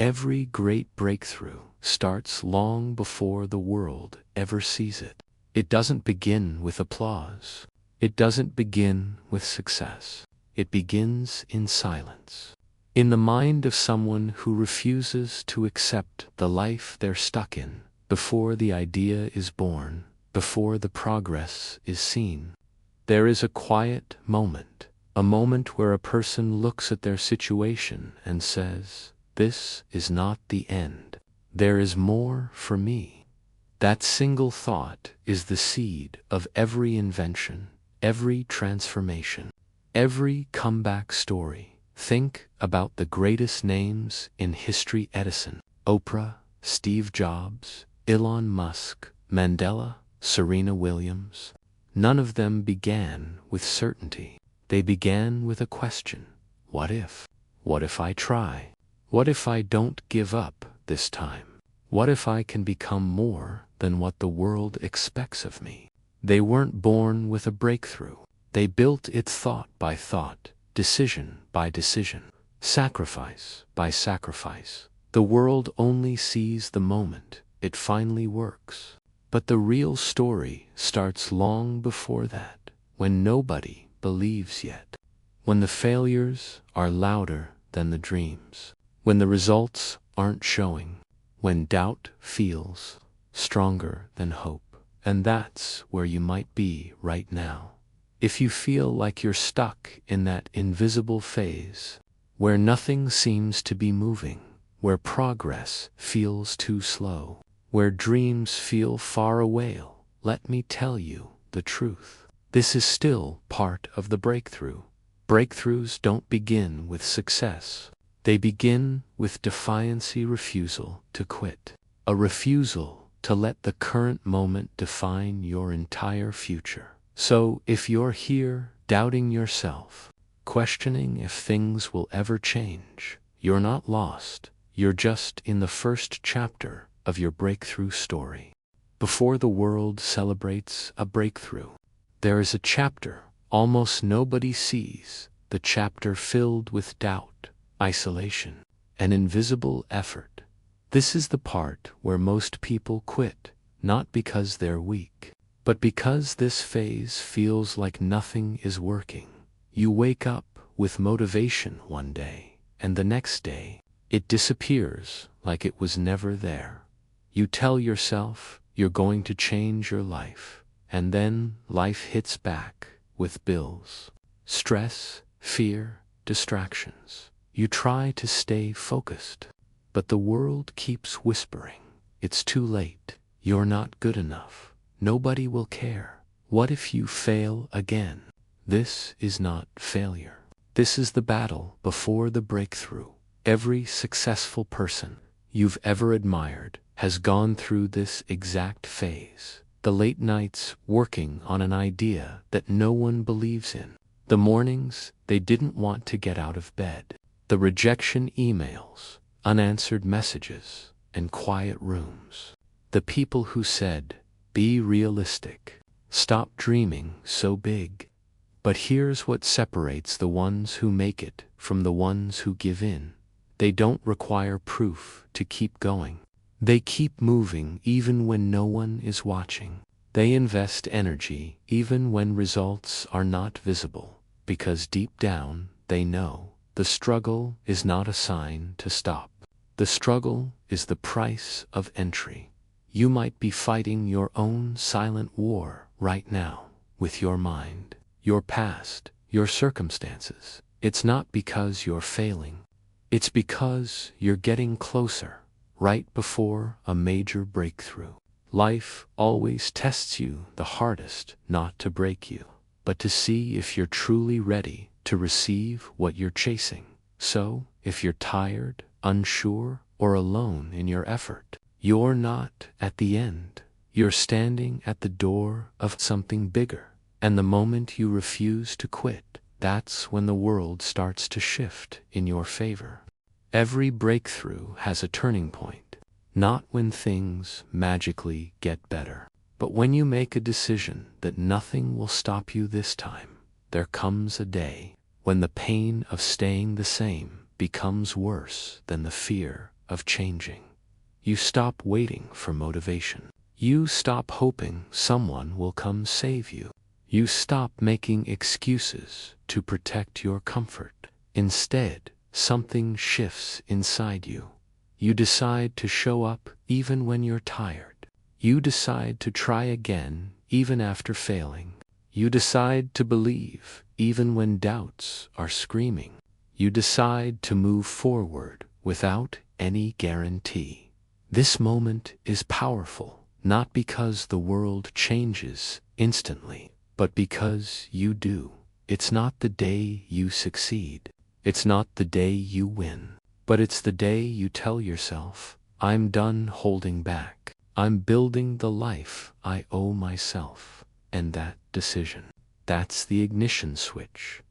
Every great breakthrough starts long before the world ever sees it. It doesn't begin with applause. It doesn't begin with success. It begins in silence. In the mind of someone who refuses to accept the life they're stuck in, before the idea is born, before the progress is seen. There is a quiet moment, a moment where a person looks at their situation and says, "This is not the end. There is more for me." That single thought is the seed of every invention, every transformation, every comeback story. Think about the greatest names in history: Edison, Oprah, Steve Jobs, Elon Musk, Mandela, Serena Williams. None of them began with certainty. They began with a question. What if? What if I try? What if I don't give up this time? What if I can become more than what the world expects of me? They weren't born with a breakthrough. They built it thought by thought, decision by decision, sacrifice by sacrifice. The world only sees the moment it finally works. But the real story starts long before that, when nobody believes yet, when the failures are louder than the dreams, when the results aren't showing, when doubt feels stronger than hope. And that's where you might be right now. If you feel like you're stuck in that invisible phase, where nothing seems to be moving, where progress feels too slow, where dreams feel far away, let me tell you the truth. This is still part of the breakthrough. Breakthroughs don't begin with success. They begin with defiance, refusal to quit, a refusal to let the current moment define your entire future. So if you're here doubting yourself, questioning if things will ever change, you're not lost. You're just in the first chapter of your breakthrough story. Before the world celebrates a breakthrough, there is a chapter almost nobody sees, the chapter filled with doubt, isolation, and invisible effort. This is the part where most people quit, not because they're weak, but because this phase feels like nothing is working. You wake up with motivation one day, and the next day, it disappears like it was never there. You tell yourself you're going to change your life, and then life hits back with bills, stress, fear, distractions. You try to stay focused, but the world keeps whispering, "It's too late. You're not good enough. Nobody will care. What if you fail again?" This is not failure. This is the battle before the breakthrough. Every successful person you've ever admired has gone through this exact phase. The late nights working on an idea that no one believes in. The mornings they didn't want to get out of bed. The rejection emails, unanswered messages, and quiet rooms. The people who said, "Be realistic. Stop dreaming so big." But here's what separates the ones who make it from the ones who give in. They don't require proof to keep going. They keep moving even when no one is watching. They invest energy even when results are not visible, because deep down they know the struggle is not a sign to stop. The struggle is the price of entry. You might be fighting your own silent war right now, with your mind, your past, your circumstances. It's not because you're failing. It's because you're getting closer, right before a major breakthrough. Life always tests you the hardest, not to break you, but to see if you're truly ready to receive what you're chasing. So, if you're tired, unsure, or alone in your effort, you're not at the end. You're standing at the door of something bigger. And the moment you refuse to quit, that's when the world starts to shift in your favor. Every breakthrough has a turning point, not when things magically get better, but when you make a decision that nothing will stop you this time. There comes a day when the pain of staying the same becomes worse than the fear of changing. You stop waiting for motivation. You stop hoping someone will come save you. You stop making excuses to protect your comfort. Instead, something shifts inside you. You decide to show up even when you're tired. You decide to try again even after failing. You decide to believe even when doubts are screaming. You decide to move forward without any guarantee. This moment is powerful, not because the world changes instantly, but because you do. It's not the day you succeed. It's not the day you win. But it's the day you tell yourself, I'm done holding back. I'm building the life I owe myself. And that decision, that's the ignition switch.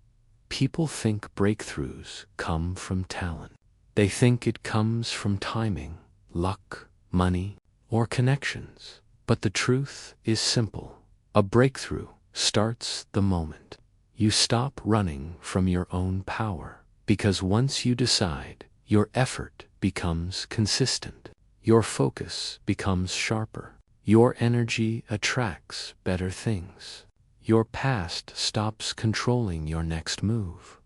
People think breakthroughs come from talent. They think it comes from timing, luck, money, or connections. But the truth is simple. A breakthrough starts the moment you stop running from your own power. Because once you decide, your effort becomes consistent. Your focus becomes sharper. Your energy attracts better things. Your past stops controlling your next move.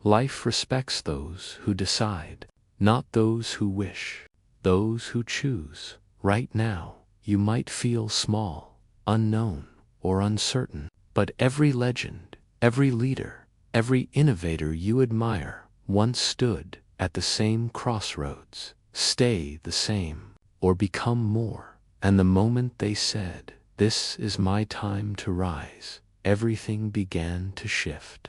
Life respects those who decide, not those who wish, those who choose. Right now, you might feel small, unknown, or uncertain, but every legend, every leader, every innovator you admire once stood at the same crossroads. Stay the same, or become more. And the moment they said, "This is my time to rise," everything began to shift.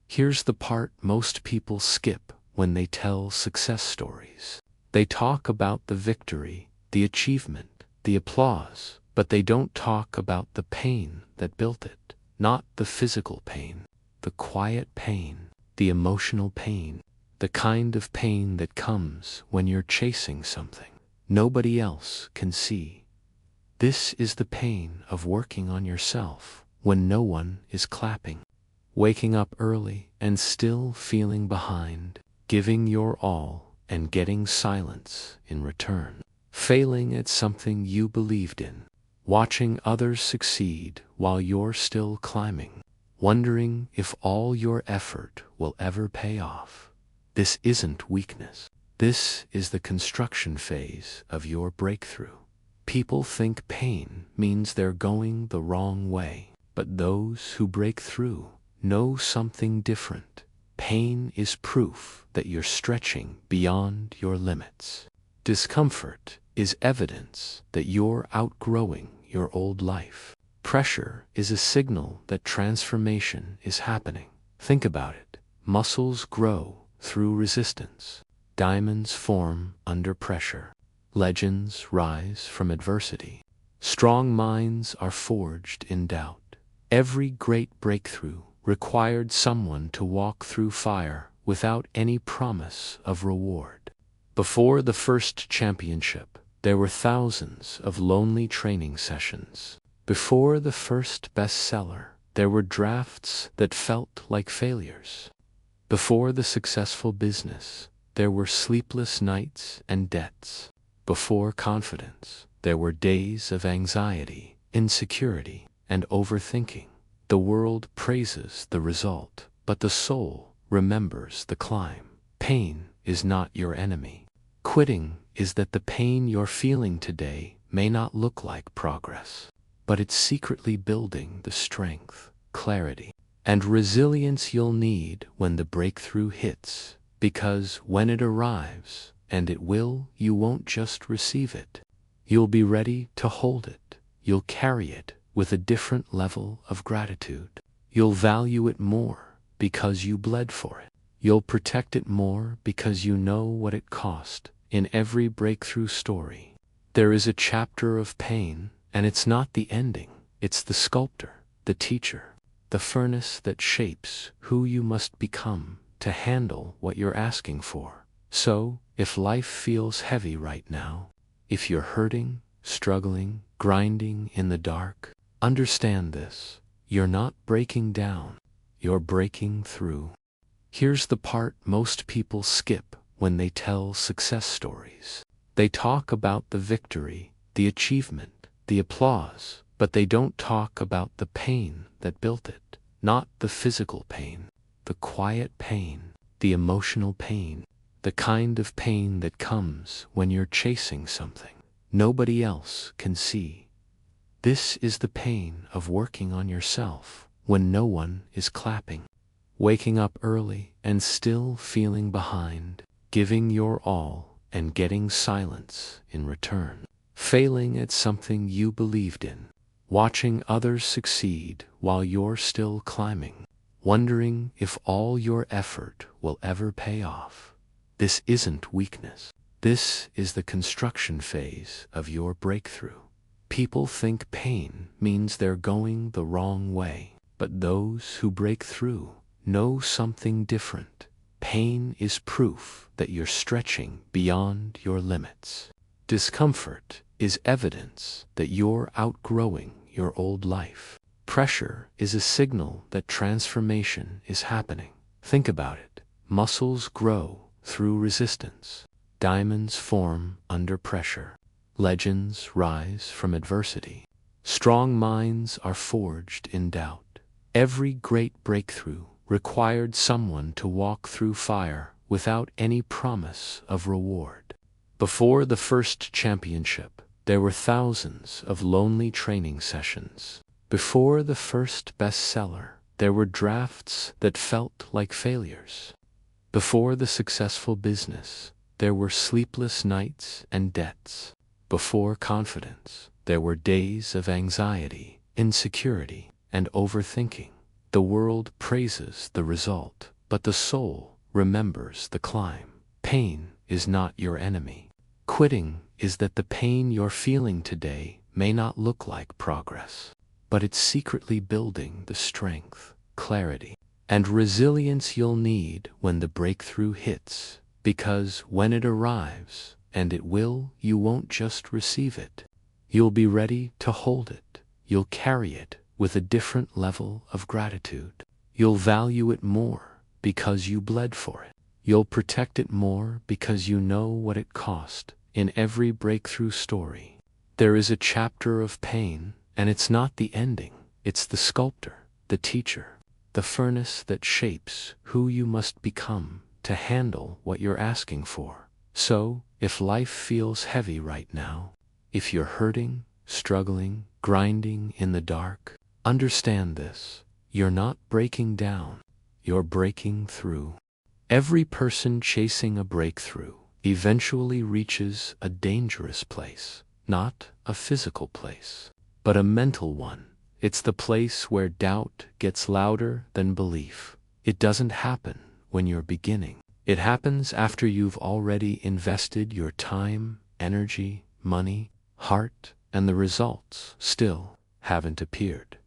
Here's the part most people skip when they tell success stories. They talk about the victory, the achievement, the applause, but they don't talk about the pain that built it. Not the physical pain, the quiet pain, the emotional pain, the kind of pain that comes when you're chasing something nobody else can see. This is the pain of working on yourself when no one is clapping, waking up early and still feeling behind, giving your all and getting silence in return, failing at something you believed in, watching others succeed while you're still climbing, wondering if all your effort will ever pay off. This isn't weakness. This is the construction phase of your breakthrough. People think pain means they're going the wrong way, but those who break through know something different. Pain is proof that you're stretching beyond your limits. Discomfort is evidence that you're outgrowing your old life. Pressure is a signal that transformation is happening. Think about it. Muscles grow through resistance. Diamonds form under pressure. Legends rise from adversity. Strong minds are forged in doubt. Every great breakthrough required someone to walk through fire without any promise of reward. Before the first championship, there were thousands of lonely training sessions. Before the first bestseller, there were drafts that felt like failures. Before the successful business, there were sleepless nights and debts. Before confidence, there were days of anxiety, insecurity, and overthinking. The world praises the result, but the soul remembers the climb. Pain is not your enemy. Quitting is that the pain you're feeling today may not look like progress, but it's secretly building the strength, clarity, and resilience you'll need when the breakthrough hits. Because when it arrives, and it will, you won't just receive it. You'll be ready to hold it. You'll carry it with a different level of gratitude. You'll value it more because you bled for it. You'll protect it more because you know what it cost. In every breakthrough story, there is a chapter of pain, and it's not the ending. It's the sculptor, the teacher, the furnace that shapes who you must become to handle what you're asking for. So, if life feels heavy right now, if you're hurting, struggling, grinding in the dark, understand this. You're not breaking down. You're breaking through. Here's the part most people skip when they tell success stories. They talk about the victory, the achievement, the applause, but they don't talk about the pain that built it. Not the physical pain, the quiet pain, the emotional pain, the kind of pain that comes when you're chasing something nobody else can see. This is the pain of working on yourself when no one is clapping, waking up early and still feeling behind, giving your all and getting silence in return, failing at something you believed in, watching others succeed while you're still climbing, wondering if all your effort will ever pay off. This isn't weakness. This is the construction phase of your breakthrough. People think pain means they're going the wrong way, but those who break through know something different. Pain is proof that you're stretching beyond your limits. Discomfort is evidence that you're outgrowing your old life. Pressure is a signal that transformation is happening. Think about it. Muscles grow through resistance. Diamonds form under pressure. Legends rise from adversity. Strong minds are forged in doubt. Every great breakthrough required someone to walk through fire without any promise of reward. Before the first championship, there were thousands of lonely training sessions. Before the first bestseller, there were drafts that felt like failures. Before the successful business, there were sleepless nights and debts. Before confidence, there were days of anxiety, insecurity, and overthinking. The world praises the result, but the soul remembers the climb. Pain is not your enemy. Quitting is that the pain you're feeling today may not look like progress, but it's secretly building the strength, clarity, and resilience you'll need when the breakthrough hits. Because when it arrives, and it will, you won't just receive it. You'll be ready to hold it. You'll carry it with a different level of gratitude. You'll value it more because you bled for it. You'll protect it more because you know what it cost. In every breakthrough story, there is a chapter of pain, and it's not the ending. It's the sculptor, the teacher, the furnace that shapes who you must become to handle what you're asking for. So, if life feels heavy right now, if you're hurting, struggling, grinding in the dark, understand this. You're not breaking down. You're breaking through. Every person chasing a breakthrough eventually reaches a dangerous place, not a physical place, but a mental one. It's the place where doubt gets louder than belief. It doesn't happen when you're beginning. It happens after you've already invested your time, energy, money, heart, and the results still haven't appeared.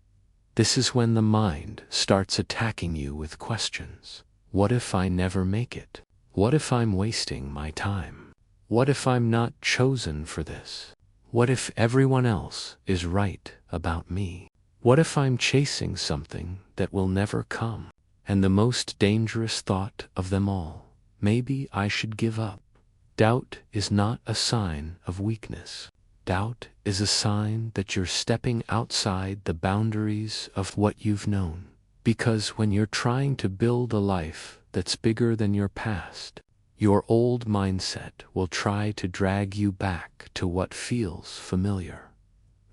This is when the mind starts attacking you with questions. What if I never make it? What if I'm wasting my time? What if I'm not chosen for this? What if everyone else is right about me? What if I'm chasing something that will never come? And the most dangerous thought of them all, maybe I should give up. Doubt is not a sign of weakness. Doubt is a sign that you're stepping outside the boundaries of what you've known. Because when you're trying to build a life that's bigger than your past, your old mindset will try to drag you back to what feels familiar.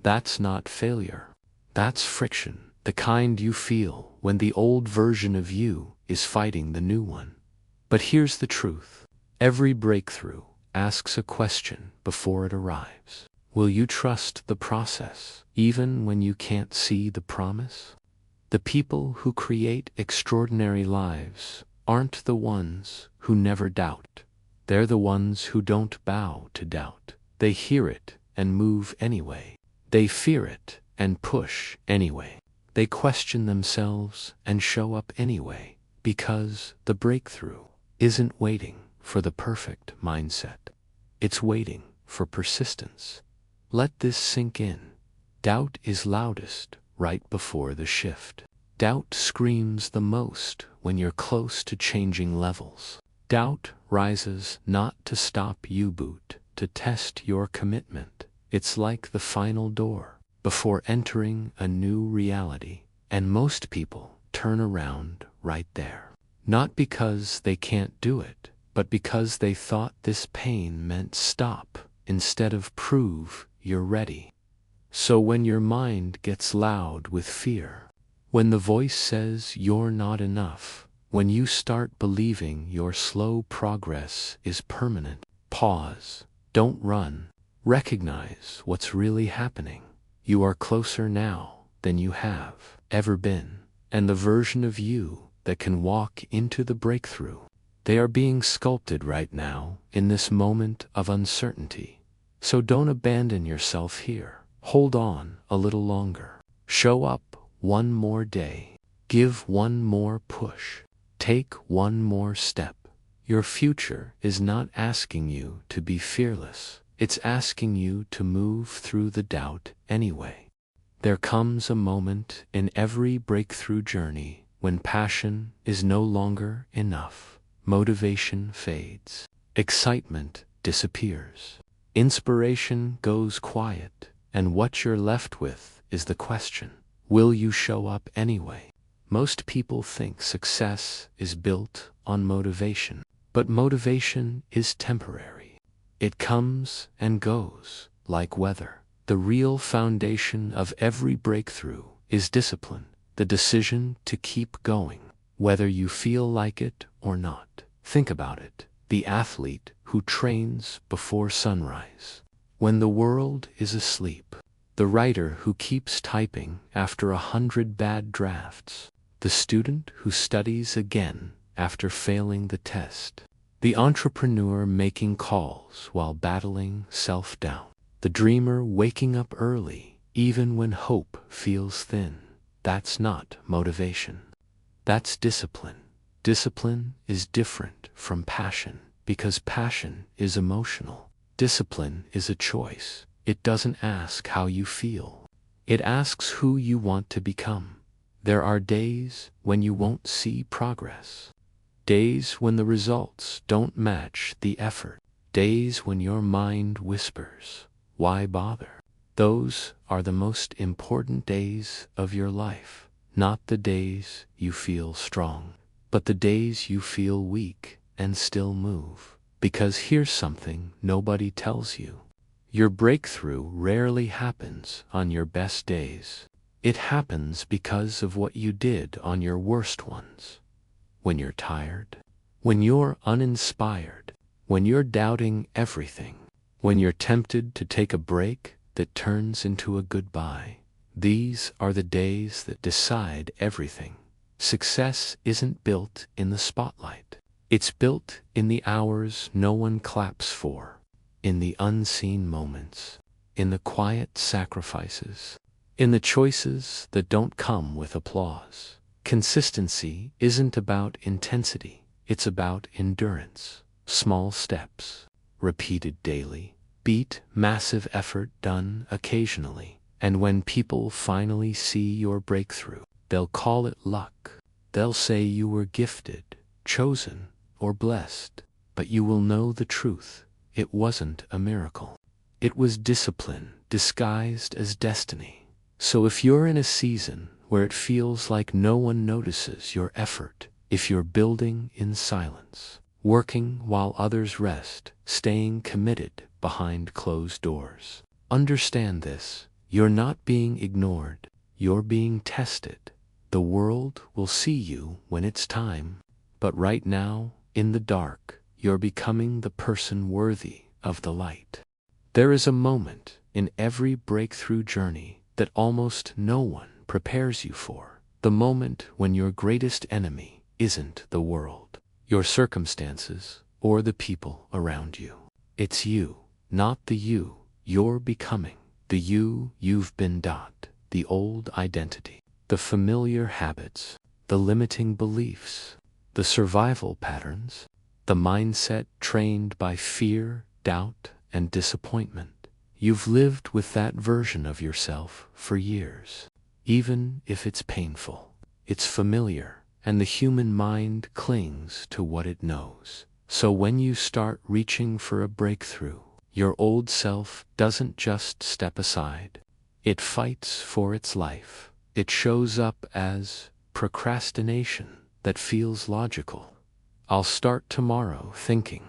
That's not failure. That's friction, the kind you feel when the old version of you is fighting the new one. But here's the truth. Every breakthrough asks a question before it arrives. Will you trust the process, even when you can't see the promise? The people who create extraordinary lives aren't the ones who never doubt. They're the ones who don't bow to doubt. They hear it and move anyway. They fear it and push anyway. They question themselves and show up anyway, because the breakthrough isn't waiting for the perfect mindset. It's waiting for persistence. Let this sink in. Doubt is loudest right before the shift. Doubt screams the most when you're close to changing levels. Doubt rises not to stop you, to test your commitment. It's like the final door before entering a new reality. And most people turn around right there. Not because they can't do it, but because they thought this pain meant stop instead of prove you're ready. So when your mind gets loud with fear, when the voice says you're not enough, when you start believing your slow progress is permanent, pause. Don't run. Recognize what's really happening. You are closer now than you have ever been, and the version of you that can walk into the breakthrough, they are being sculpted right now in this moment of uncertainty. So don't abandon yourself here. Hold on a little longer. Show up one more day. Give one more push. Take one more step. Your future is not asking you to be fearless. It's asking you to move through the doubt anyway. There comes a moment in every breakthrough journey when passion is no longer enough. Motivation fades. Excitement disappears. Inspiration goes quiet, and what you're left with is the question, will you show up anyway? Most people think success is built on motivation, but motivation is temporary. It comes and goes like weather. The real foundation of every breakthrough is discipline, the decision to keep going, whether you feel like it or not. Think about it. The athlete who trains before sunrise, when the world is asleep. The writer who keeps typing after 100 bad drafts. The student who studies again after failing the test. The entrepreneur making calls while battling self-doubt. The dreamer waking up early even when hope feels thin. That's not motivation. That's discipline. Discipline is different from passion because passion is emotional. Discipline is a choice. It doesn't ask how you feel. It asks who you want to become. There are days when you won't see progress. Days when the results don't match the effort. Days when your mind whispers, why bother? Those are the most important days of your life. Not the days you feel strong, but the days you feel weak and still move. Because here's something nobody tells you. Your breakthrough rarely happens on your best days. It happens because of what you did on your worst ones. When you're tired, when you're uninspired, when you're doubting everything, when you're tempted to take a break that turns into a goodbye. These are the days that decide everything. Success isn't built in the spotlight. It's built in the hours no one claps for, in the unseen moments, in the quiet sacrifices, in the choices that don't come with applause. Consistency isn't about intensity, it's about endurance. Small steps, repeated daily, beat massive effort done occasionally. And when people finally see your breakthrough, they'll call it luck. They'll say you were gifted, chosen, or blessed. But you will know the truth. It wasn't a miracle. It was discipline disguised as destiny. So if you're in a season where it feels like no one notices your effort, if you're building in silence, working while others rest, staying committed behind closed doors, understand this. You're not being ignored. You're being tested. The world will see you when it's time. But right now, in the dark, you're becoming the person worthy of the light. There is a moment in every breakthrough journey that almost no one prepares you for. The moment when your greatest enemy isn't the world, your circumstances, or the people around you. It's you, not the you you're becoming. The you you've been. The old identity, the familiar habits, the limiting beliefs, the survival patterns, the mindset trained by fear, doubt, and disappointment. You've lived with that version of yourself for years. Even if it's painful, it's familiar, and the human mind clings to what it knows. So when you start reaching for a breakthrough, Your old self doesn't just step aside. It fights for its life. It shows up as procrastination that feels logical. I'll start tomorrow thinking.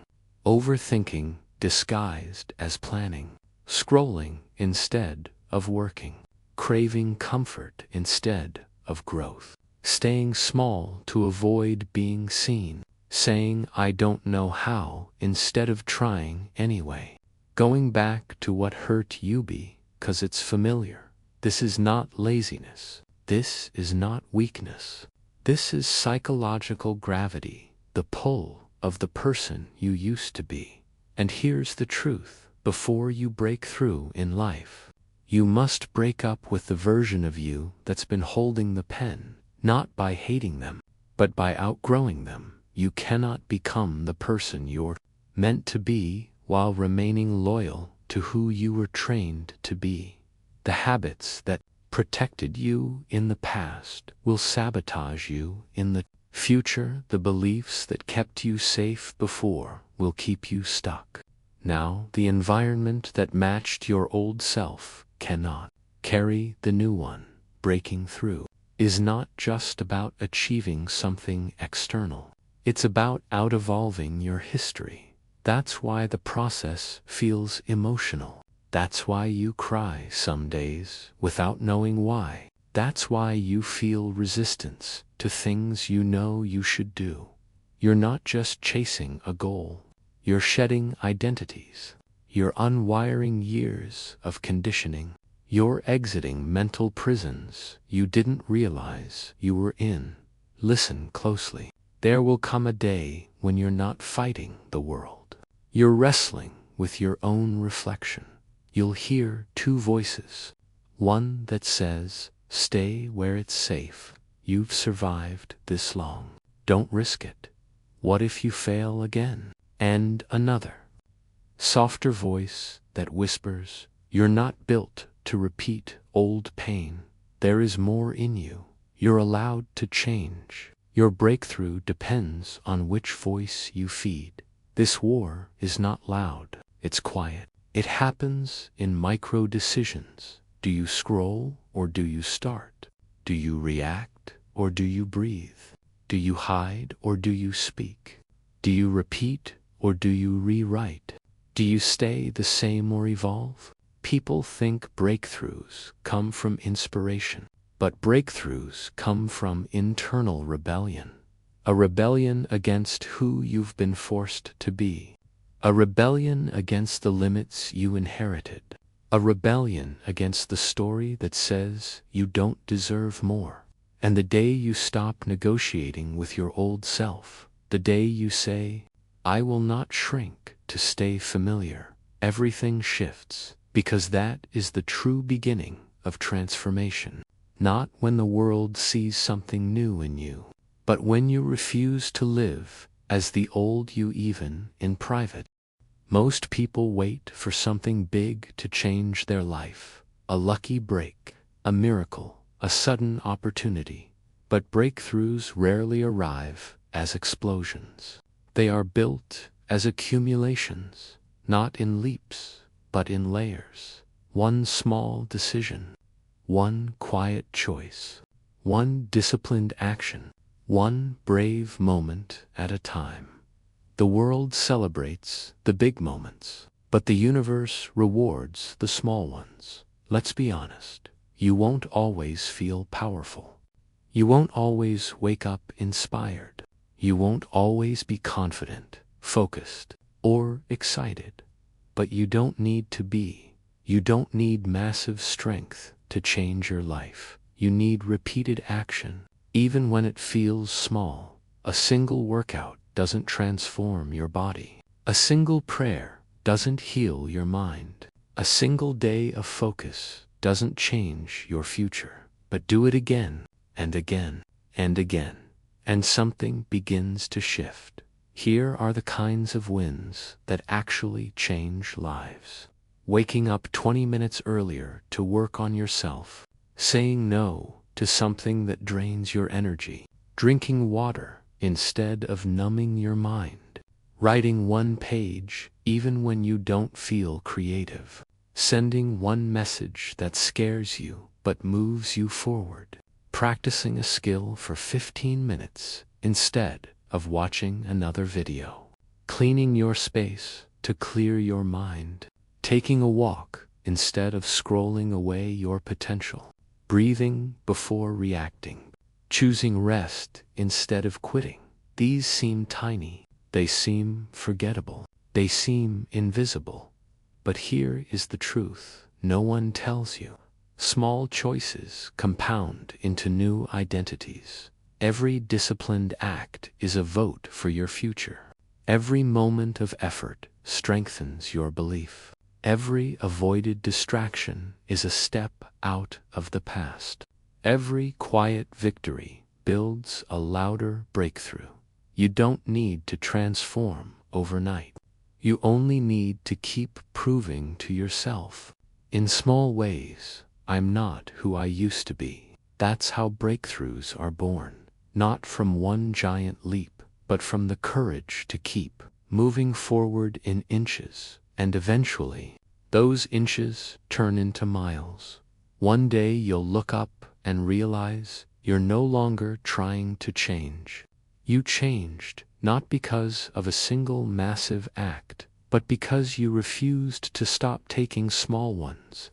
Overthinking disguised as planning. Scrolling instead of working. Craving comfort instead of growth. Staying small to avoid being seen. Saying I don't know how instead of trying anyway. Going back to what hurt you because it's familiar. This is not laziness. This is not weakness. This is psychological gravity, the pull of the person you used to be. And here's the truth: before you break through in life, you must break up with the version of you that's been holding the pen, not by hating them, but by outgrowing them. You cannot become the person you're meant to be while remaining loyal to who you were trained to be. The habits that protected you in the past will sabotage you in the future. The beliefs that kept you safe before will keep you stuck. Now, the environment that matched your old self cannot carry the new one. Breaking through is not just about achieving something external. It's about out-evolving your history. That's why the process feels emotional. That's why you cry some days without knowing why. That's why you feel resistance to things you know you should do. You're not just chasing a goal. You're shedding identities. You're unwiring years of conditioning. You're exiting mental prisons you didn't realize you were in. Listen closely. There will come a day when you're not fighting the world. You're wrestling with your own reflection. You'll hear two voices. One that says, stay where it's safe. You've survived this long. Don't risk it. What if you fail again? And another, softer voice that whispers, you're not built to repeat old pain. There is more in you. You're allowed to change. Your breakthrough depends on which voice you feed. This war is not loud, it's quiet. It happens in micro decisions. Do you scroll or do you start? Do you react or do you breathe? Do you hide or do you speak? Do you repeat or do you rewrite? Do you stay the same or evolve? People think breakthroughs come from inspiration. But breakthroughs come from internal rebellion. A rebellion against who you've been forced to be. A rebellion against the limits you inherited. A rebellion against the story that says you don't deserve more. And the day you stop negotiating with your old self, the day you say, I will not shrink to stay familiar, everything shifts, because that is the true beginning of transformation. Not when the world sees something new in you, but when you refuse to live as the old you even in private. Most people wait for something big to change their life, a lucky break, a miracle, a sudden opportunity. But breakthroughs rarely arrive as explosions. They are built as accumulations, not in leaps, but in layers. One small decision. One quiet choice, one disciplined action, one brave moment at a time. The world celebrates the big moments, but the universe rewards the small ones. Let's be honest, you won't always feel powerful. You won't always wake up inspired. You won't always be confident, focused, or excited. But you don't need to be. You don't need massive strength to change your life. You need repeated action, even when it feels small. A single workout doesn't transform your body. A single prayer doesn't heal your mind. A single day of focus doesn't change your future. But do it again and again and again, and something begins to shift. Here are the kinds of wins that actually change lives. Waking up 20 minutes earlier to work on yourself. Saying no to something that drains your energy. Drinking water instead of numbing your mind. Writing one page even when you don't feel creative. Sending one message that scares you but moves you forward. Practicing a skill for 15 minutes instead of watching another video. Cleaning your space to clear your mind. Taking a walk instead of scrolling away your potential. Breathing before reacting. Choosing rest instead of quitting. These seem tiny. They seem forgettable. They seem invisible. But here is the truth no one tells you. Small choices compound into new identities. Every disciplined act is a vote for your future. Every moment of effort strengthens your belief. Every avoided distraction is a step out of the past. Every quiet victory builds a louder breakthrough. You don't need to transform overnight. You only need to keep proving to yourself, in small ways, I'm not who I used to be. That's how breakthroughs are born. Not from one giant leap, but from the courage to keep moving forward in inches, and eventually, those inches turn into miles. One day you'll look up and realize you're no longer trying to change. You changed, not because of a single massive act, but because you refused to stop taking small ones.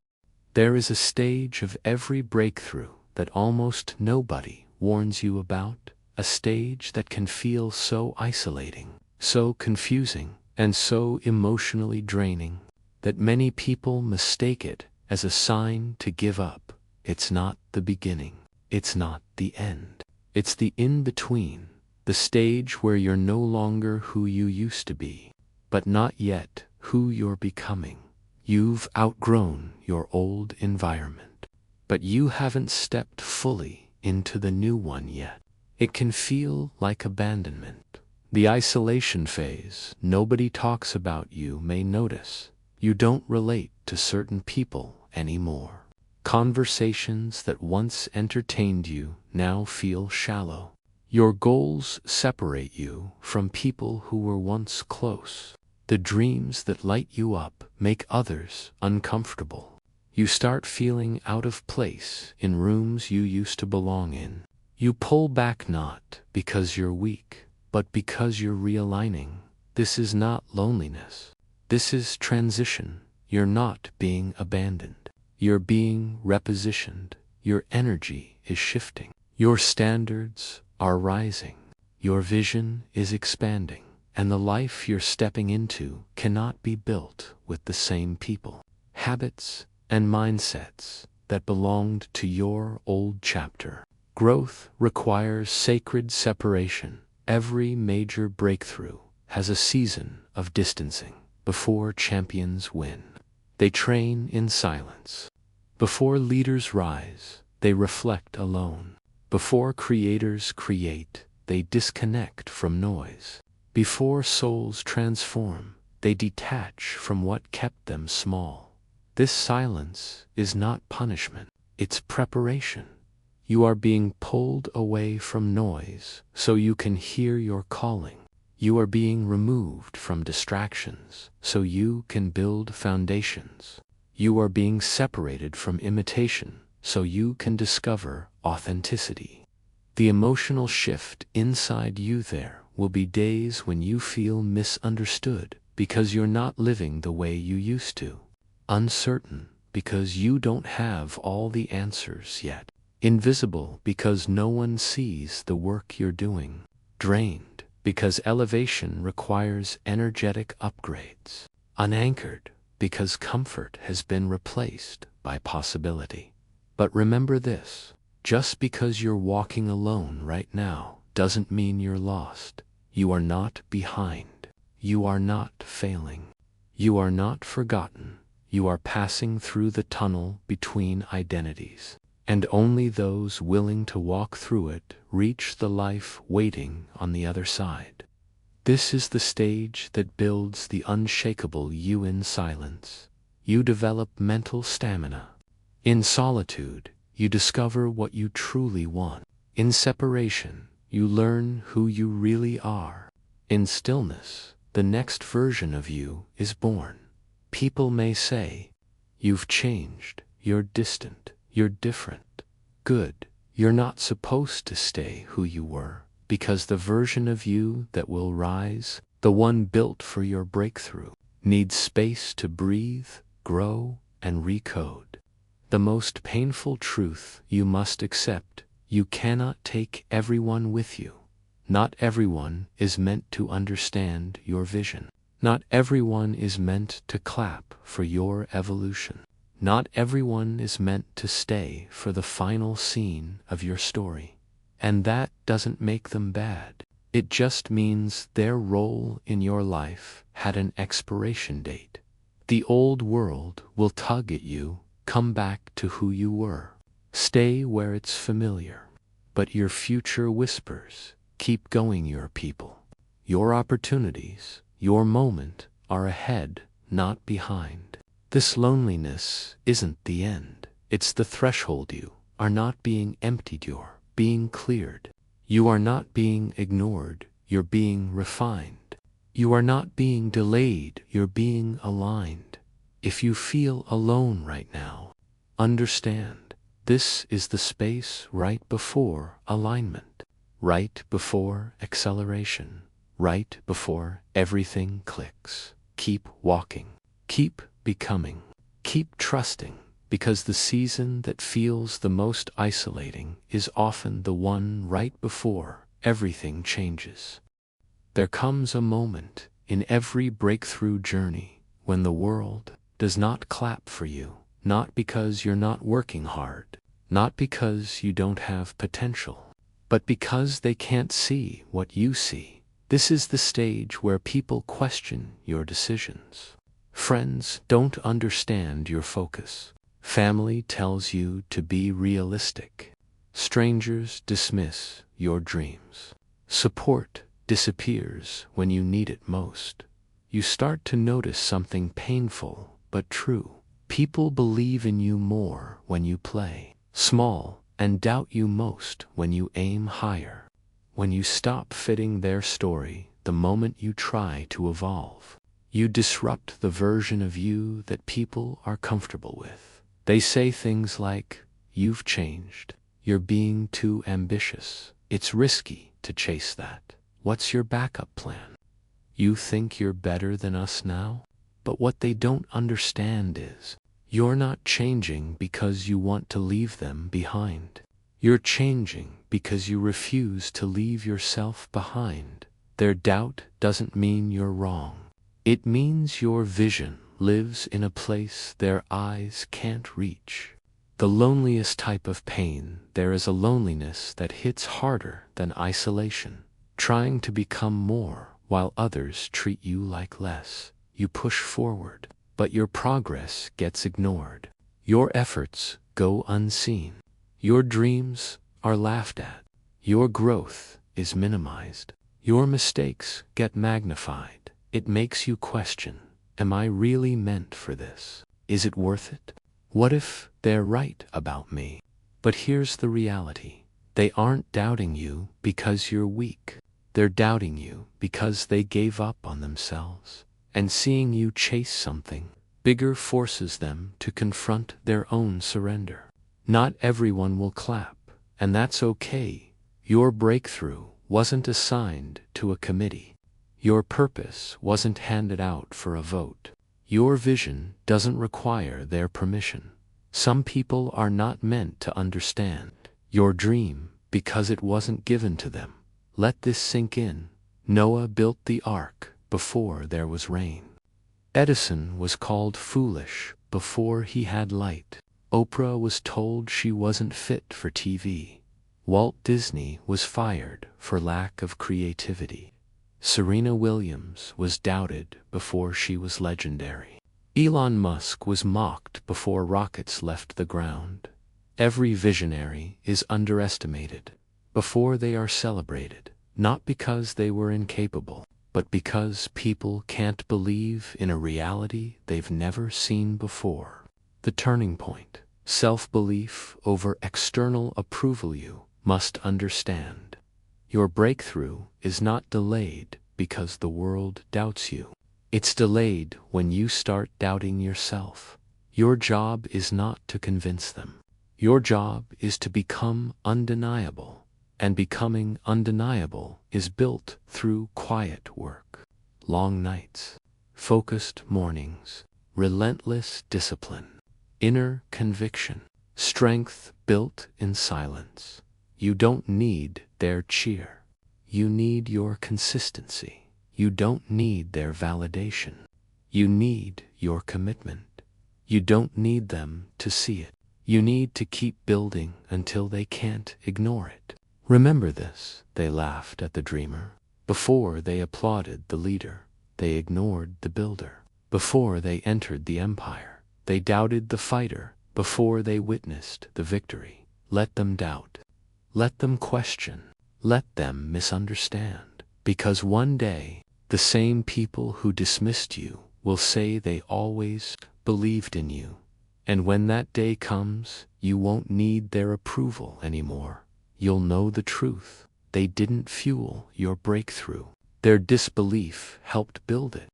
There is a stage of every breakthrough that almost nobody warns you about, a stage that can feel so isolating, so confusing, and so emotionally draining, that many people mistake it as a sign to give up. It's not the beginning. It's not the end. It's the in-between, the stage where you're no longer who you used to be, but not yet who you're becoming. You've outgrown your old environment, but you haven't stepped fully into the new one yet. It can feel like abandonment. The isolation phase nobody talks about you may notice. You don't relate to certain people anymore. Conversations that once entertained you now feel shallow. Your goals separate you from people who were once close. The dreams that light you up make others uncomfortable. You start feeling out of place in rooms you used to belong in. You pull back not because you're weak, but because you're realigning. This is not loneliness. This is transition. You're not being abandoned. You're being repositioned. Your energy is shifting. Your standards are rising. Your vision is expanding. And the life you're stepping into cannot be built with the same people, habits, and mindsets that belonged to your old chapter. Growth requires sacred separation. Every major breakthrough has a season of distancing before champions win. They train in silence. Before leaders rise, they reflect alone. Before creators create, they disconnect from noise. Before souls transform, they detach from what kept them small. This silence is not punishment, it's preparation. You are being pulled away from noise so you can hear your calling. You are being removed from distractions so you can build foundations. You are being separated from imitation so you can discover authenticity. The emotional shift inside you there will be days when you feel misunderstood because you're not living the way you used to. Uncertain because you don't have all the answers yet. Invisible because no one sees the work you're doing. Drained because elevation requires energetic upgrades. Unanchored because comfort has been replaced by possibility. But remember this, just because you're walking alone right now doesn't mean you're lost. You are not behind. You are not failing. You are not forgotten. You are passing through the tunnel between identities. And only those willing to walk through it reach the life waiting on the other side. This is the stage that builds the unshakable you in silence. You develop mental stamina. In solitude, you discover what you truly want. In separation, you learn who you really are. In stillness, the next version of you is born. People may say, "You've changed, you're distant, you're different." Good, you're not supposed to stay who you were, because the version of you that will rise, the one built for your breakthrough, needs space to breathe, grow, and recode. The most painful truth you must accept: you cannot take everyone with you. Not everyone is meant to understand your vision. Not everyone is meant to clap for your evolution. Not everyone is meant to stay for the final scene of your story. And that doesn't make them bad. It just means their role in your life had an expiration date. The old world will tug at you, come back to who you were. Stay where it's familiar. But your future whispers, keep going, your people. Your opportunities, your moment, are ahead, not behind. This loneliness isn't the end. It's the threshold. You are not being emptied, you're being cleared. You are not being ignored, you're being refined. You are not being delayed, you're being aligned. If you feel alone right now, understand, this is the space right before alignment, right before acceleration, right before everything clicks. Keep walking, keep becoming, keep trusting, because the season that feels the most isolating is often the one right before everything changes. There comes a moment in every breakthrough journey when the world does not clap for you, not because you're not working hard, not because you don't have potential, but because they can't see what you see. This is the stage where people question your decisions. Friends don't understand your focus. Family tells you to be realistic. Strangers dismiss your dreams. Support disappears when you need it most. You start to notice something painful but true. People believe in you more when you play small and doubt you most when you aim higher. When you stop fitting their story the moment you try to evolve, you disrupt the version of you that people are comfortable with. They say things like, "You've changed. You're being too ambitious. It's risky to chase that. What's your backup plan? You think you're better than us now?" But what they don't understand is, you're not changing because you want to leave them behind. You're changing because you refuse to leave yourself behind. Their doubt doesn't mean you're wrong. It means your vision lives in a place their eyes can't reach. The loneliest type of pain, there is a loneliness that hits harder than isolation. Trying to become more while others treat you like less. You push forward, but your progress gets ignored. Your efforts go unseen. Your dreams are laughed at. Your growth is minimized. Your mistakes get magnified. It makes you question, am I really meant for this? Is it worth it? What if they're right about me? But here's the reality. They aren't doubting you because you're weak. They're doubting you because they gave up on themselves. And seeing you chase something bigger forces them to confront their own surrender. Not everyone will clap, and that's okay. Your breakthrough wasn't assigned to a committee. Your purpose wasn't handed out for a vote. Your vision doesn't require their permission. Some people are not meant to understand your dream because it wasn't given to them. Let this sink in. Noah built the ark before there was rain. Edison was called foolish before he had light. Oprah was told she wasn't fit for TV. Walt Disney was fired for lack of creativity. Serena Williams was doubted before she was legendary. Elon Musk was mocked before rockets left the ground. Every visionary is underestimated before they are celebrated, not because they were incapable, but because people can't believe in a reality they've never seen before. The turning point, self-belief over external approval. You must understand. Your breakthrough is not delayed because the world doubts you. It's delayed when you start doubting yourself. Your job is not to convince them. Your job is to become undeniable, and becoming undeniable is built through quiet work, long nights, focused mornings, relentless discipline, inner conviction, strength built in silence. You don't need their cheer. You need your consistency. You don't need their validation. You need your commitment. You don't need them to see it. You need to keep building until they can't ignore it. Remember this, they laughed at the dreamer. Before they applauded the leader, they ignored the builder. Before they entered the empire, they doubted the fighter. Before they witnessed the victory, let them doubt. Let them question. Let them misunderstand. Because one day, the same people who dismissed you will say they always believed in you. And when that day comes, you won't need their approval anymore. You'll know the truth. They didn't fuel your breakthrough. Their disbelief helped build it.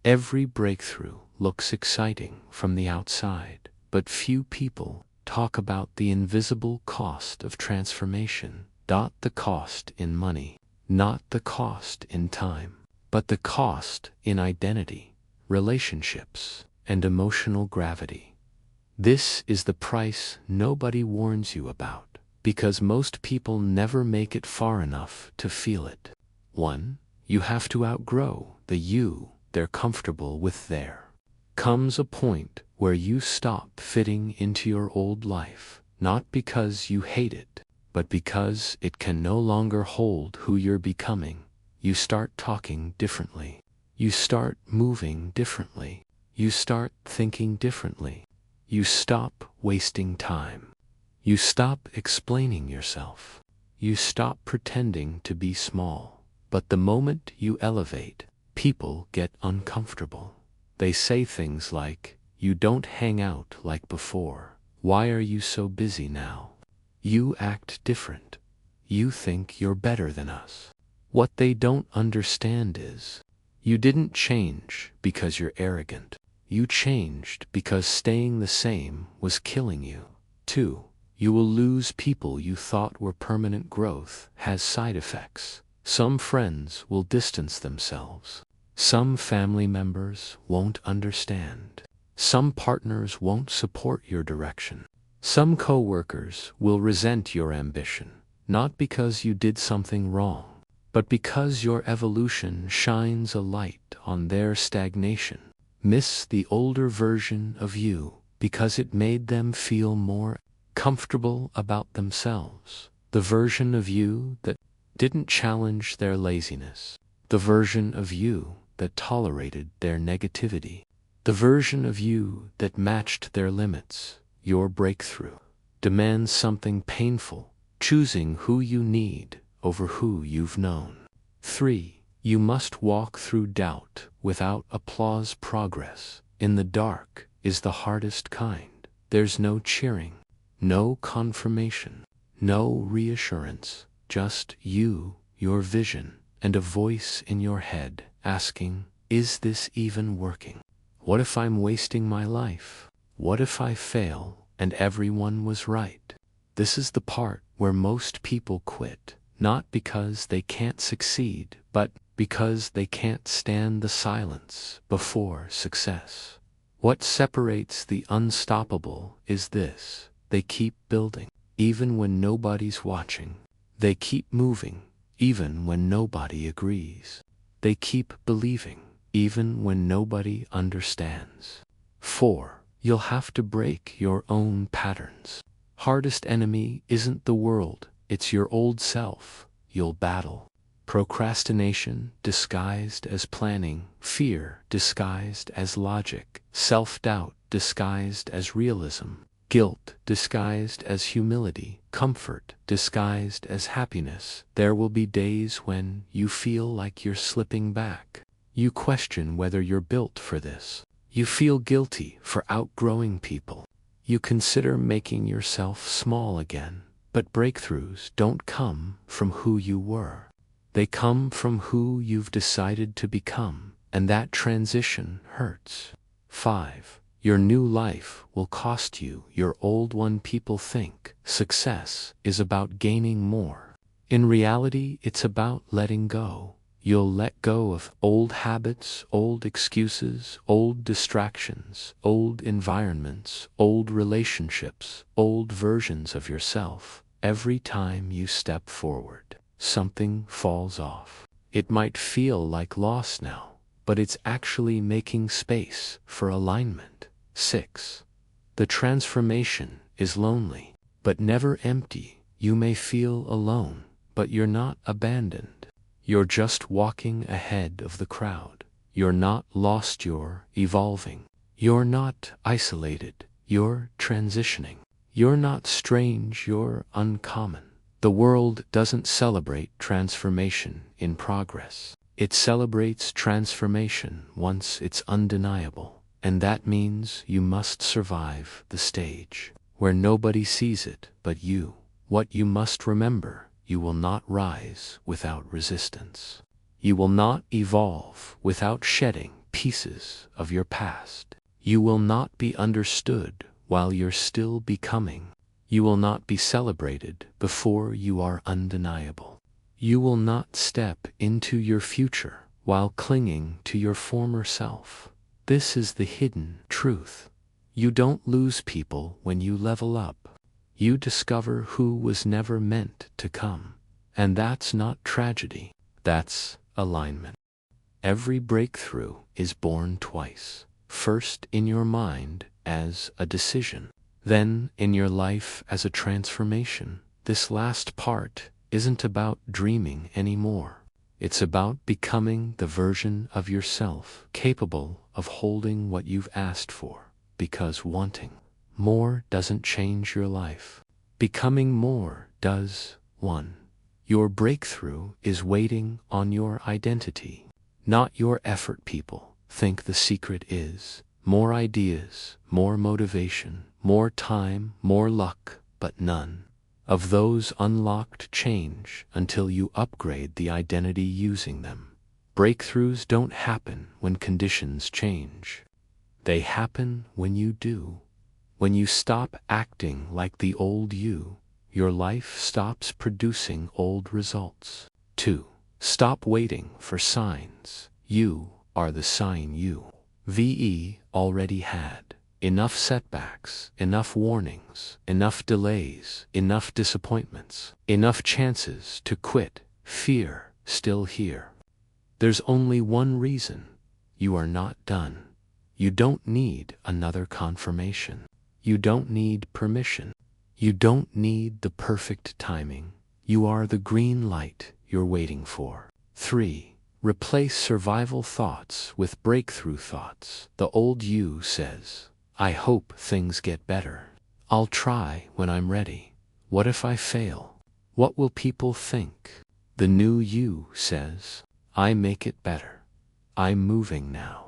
Every breakthrough looks exciting from the outside, but few people talk about the invisible cost of transformation. Not the cost in money, not the cost in time, but the cost in identity, relationships, and emotional gravity. This is the price nobody warns you about, because most people never make it far enough to feel it. 1. You have to outgrow the you they're comfortable with. There comes a point where you stop fitting into your old life, not because you hate it, but because it can no longer hold who you're becoming. You start talking differently. You start moving differently. You start thinking differently. You stop wasting time. You stop explaining yourself. You stop pretending to be small. But the moment you elevate, people get uncomfortable. They say things like, "You don't hang out like before. Why are you so busy now? You act different. You think you're better than us." What they don't understand is, you didn't change because you're arrogant. You changed because staying the same was killing you. 2. You will lose people you thought were permanent. Growth has side effects. Some friends will distance themselves. Some family members won't understand. Some partners won't support your direction. Some coworkers will resent your ambition, not because you did something wrong, but because your evolution shines a light on their stagnation. Miss the older version of you because it made them feel more comfortable about themselves. The version of you that didn't challenge their laziness. The version of you that tolerated their negativity. The version of you that matched their limits. Your breakthrough demands something painful, choosing who you need over who you've known. 3. You must walk through doubt without applause. Progress in the dark is the hardest kind. There's no cheering, no confirmation, no reassurance, just you, your vision, and a voice in your head asking, "Is this even working? What if I'm wasting my life? What if I fail and everyone was right?" This is the part where most people quit, not because they can't succeed, but because they can't stand the silence before success. What separates the unstoppable is this: they keep building, even when nobody's watching. They keep moving, even when nobody agrees. They keep believing, even when nobody understands. 4. You'll have to break your own patterns. Hardest enemy isn't the world, it's your old self you'll battle. Procrastination disguised as planning, fear disguised as logic, self-doubt disguised as realism, guilt disguised as humility, comfort disguised as happiness. There will be days when you feel like you're slipping back. You question whether you're built for this. You feel guilty for outgrowing people. You consider making yourself small again. But breakthroughs don't come from who you were. They come from who you've decided to become, and that transition hurts. 5. Your new life will cost you your old one. People think success is about gaining more. In reality, it's about letting go. You'll let go of old habits, old excuses, old distractions, old environments, old relationships, old versions of yourself. Every time you step forward, something falls off. It might feel like loss now, but it's actually making space for alignment. 6. The transformation is lonely, but never empty. You may feel alone, but you're not abandoned. You're just walking ahead of the crowd. You're not lost, you're evolving. You're not isolated, you're transitioning. You're not strange, you're uncommon. The world doesn't celebrate transformation in progress. It celebrates transformation once it's undeniable. And that means you must survive the stage where nobody sees it but you. What you must remember: you will not rise without resistance. You will not evolve without shedding pieces of your past. You will not be understood while you're still becoming. You will not be celebrated before you are undeniable. You will not step into your future while clinging to your former self. This is the hidden truth. You don't lose people when you level up. You discover who was never meant to come. And that's not tragedy. That's alignment. Every breakthrough is born twice. First in your mind as a decision, then in your life as a transformation. This last part isn't about dreaming anymore. It's about becoming the version of yourself capable of holding what you've asked for, because wanting more doesn't change your life. Becoming more does. 1. Your breakthrough is waiting on your identity, not your effort. People think the secret is more ideas, more motivation, more time, more luck, but none of those unlocked change until you upgrade the identity using them. Breakthroughs don't happen when conditions change. They happen when you do. When you stop acting like the old you, your life stops producing old results. 2. Stop waiting for signs. You are the sign. You already had. Enough setbacks, enough warnings, enough delays, enough disappointments, enough chances to quit. Fear still here. There's only one reason: you are not done. You don't need another confirmation. You don't need permission. You don't need the perfect timing. You are the green light you're waiting for. 3. Replace survival thoughts with breakthrough thoughts. The old you says, I hope things get better. I'll try when I'm ready. What if I fail? What will people think? The new you says, I make it better. I'm moving now.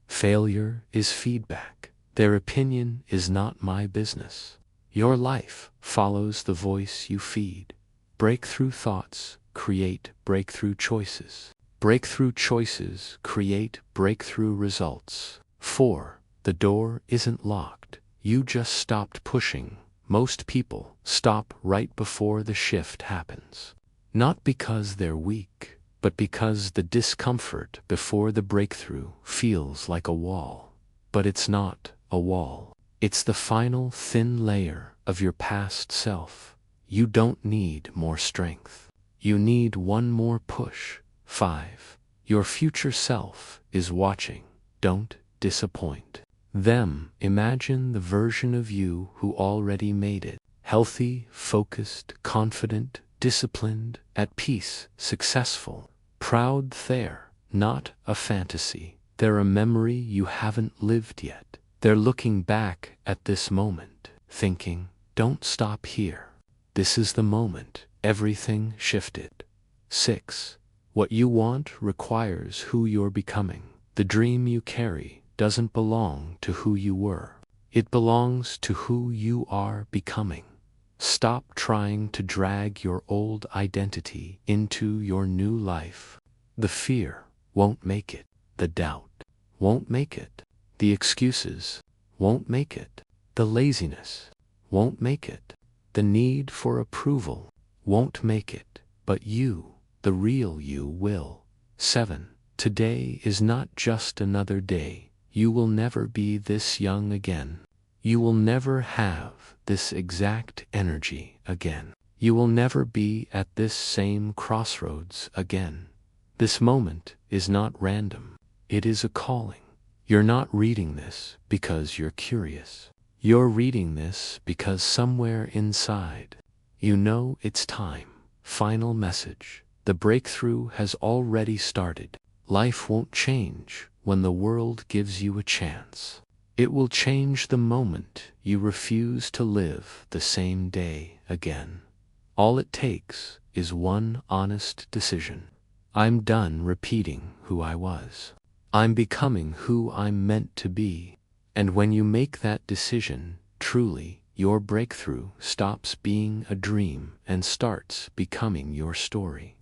Failure is feedback. Their opinion is not my business. Your life follows the voice you feed. Breakthrough thoughts create breakthrough choices. Breakthrough choices create breakthrough results. 4. The door isn't locked. You just stopped pushing. Most people stop right before the shift happens. Not because they're weak, but because the discomfort before the breakthrough feels like a wall. But it's not a wall. It's the final thin layer of your past self. You don't need more strength. You need one more push. 5. Your future self is watching. Don't disappoint them. Imagine the version of you who already made it. Healthy, focused, confident, disciplined, at peace, successful, proud. They're not a fantasy. They're a memory you haven't lived yet. They're looking back at this moment, thinking, don't stop here. This is the moment everything shifted. 6. What you want requires who you're becoming. The dream you carry doesn't belong to who you were. It belongs to who you are becoming. Stop trying to drag your old identity into your new life. The fear won't make it. The doubt won't make it. The excuses won't make it. The laziness won't make it. The need for approval won't make it. But you, the real you, will. 7. Today is not just another day. You will never be this young again. You will never have this exact energy again. You will never be at this same crossroads again. This moment is not random. It is a calling. You're not reading this because you're curious. You're reading this because somewhere inside, you know it's time. Final message. The breakthrough has already started. Life won't change when the world gives you a chance. It will change the moment you refuse to live the same day again. All it takes is one honest decision. I'm done repeating who I was. I'm becoming who I'm meant to be. And when you make that decision, truly, your breakthrough stops being a dream and starts becoming your story.